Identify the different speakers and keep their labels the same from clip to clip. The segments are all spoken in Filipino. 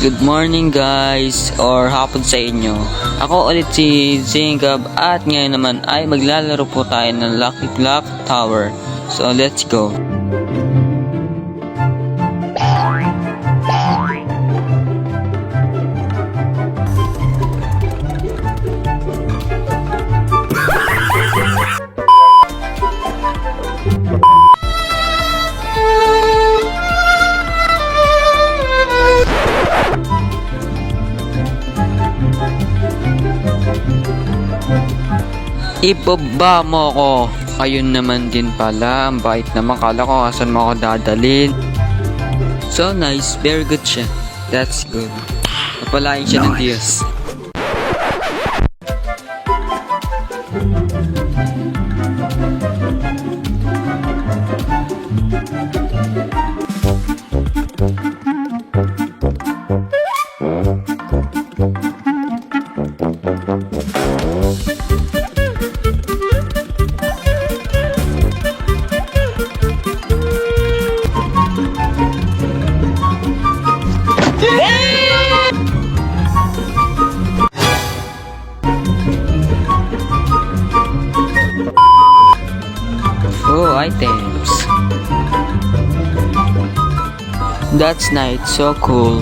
Speaker 1: Good morning guys, or hapon sa inyo. Ako ulit si Zingab at ngayon naman ay maglalaro po tayo ng Lucky Block Tower. So let's go. Ibaba mo ko. Ayun naman din pala. Ang bait naman. Kala ko asan mo ako dadalhin. So nice. Very good siya. That's good. Napalain siya ng Diyos. Oh, items. That's nice, so cool.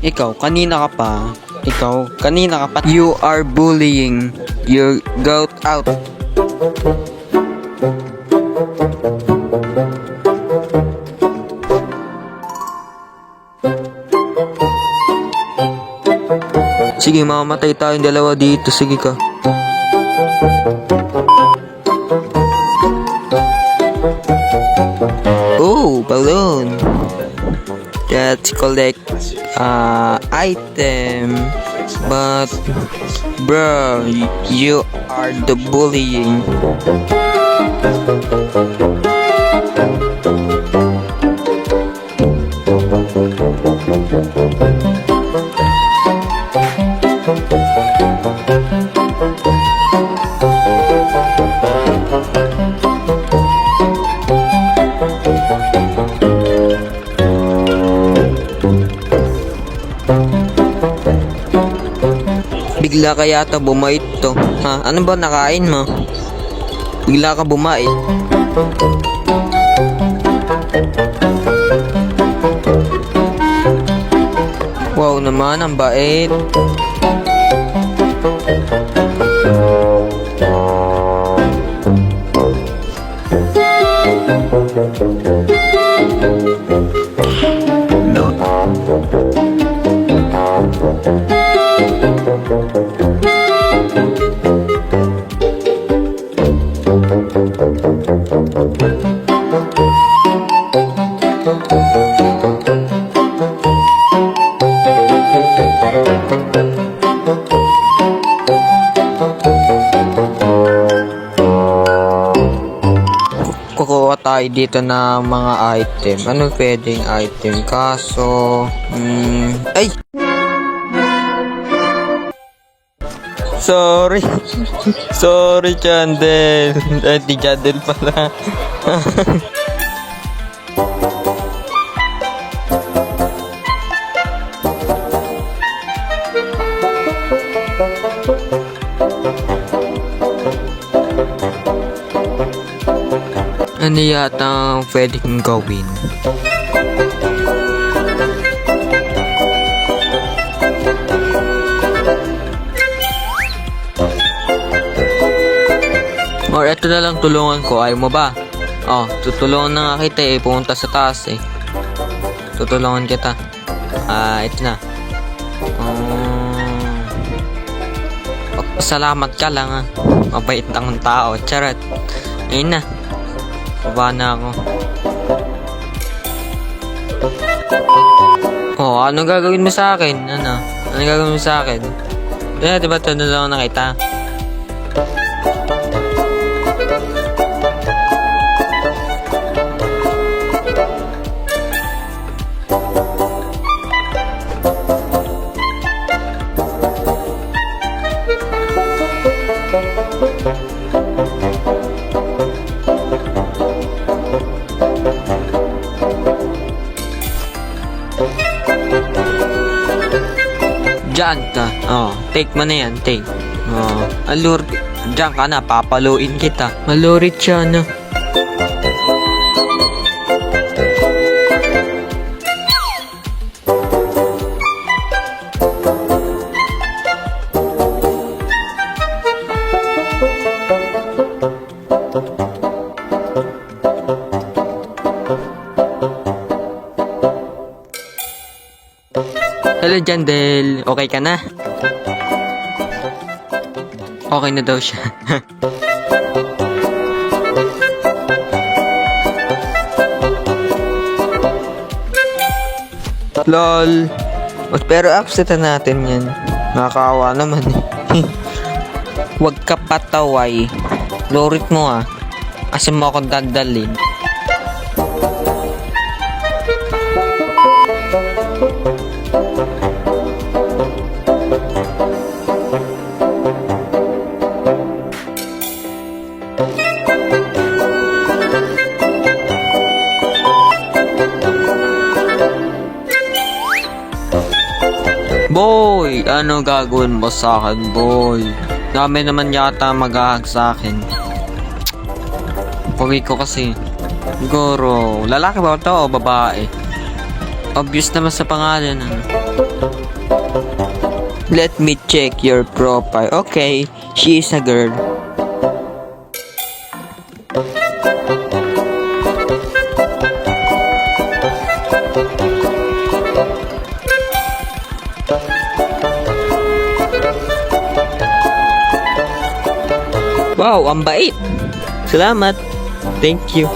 Speaker 1: Ikaw, kanina ka pa. Ikaw, kanina ka pa. You are bullying. You go out. Sige, mamamatay tayong dalawa dito. Sige ka. Oh, balloon. Let's collect item. But bro, you are the bullying. Bigla ka yata bumait to. Ha? Ano ba nakain mo? Bigla ka bumait. Wow naman, ang bait. Kukuha tayo dito na mga item. Ano pwedeng item? Kaso... ay! Sorry. Sorry, Chandel. Ay, di Chandel pala. Ano yata ang pwedeng gawin? Or eto na lang, tulungan ko. Ayaw mo ba? Oh, tutulungan na nga kita eh. Pumunta sa taas eh. Tutulungan kita. Ito na. Salamat ka lang ah. Mabait ang tao. Charot. Ayun na. Baba na ako. Oh, ano gagawin mo sa akin? Ano? Ano gagawin mo sa akin? Diba tulungan na kita? Diyan ka. Oh, take mo na yan, take. Oh, alur. Diyan ka na, papaluin kita. Malurit siya na. Hello, Jandel. Okay ka na? Okay na daw siya. LOL. Pero upset na natin yan. Nakakaawa naman eh. Huwag ka pataway. Lorit mo ah. Kasi mo akong dadalhin. Boy, ano gagawin mo sa akin, boy? Dami naman yata maghahag sa akin. Pagi ko kasi. Siguro, lalaki ba ito o babae? Obvious naman sa pangalan, ano? Let me check your profile. Okay, she is a girl. Wow, ang bait. Salamat. Thank you.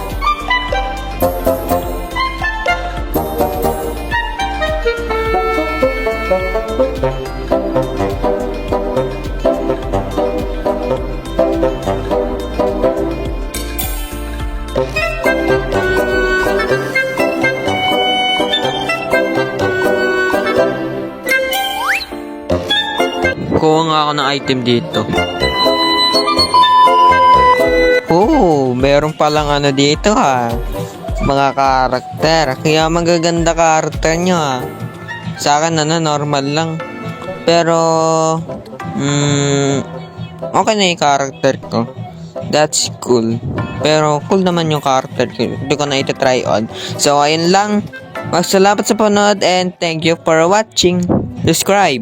Speaker 1: Kuha nga ako ng item dito. Oh, meron palang ano dito ha. Mga karakter. Kaya magaganda karakter nyo ha. Sa akin normal lang. Pero, okay na yung karakter ko. That's cool. Pero cool naman yung karakter ko. Hindi ko na ito-try on. So, ayun lang. Magsalamat sa panood and thank you for watching. Subscribe.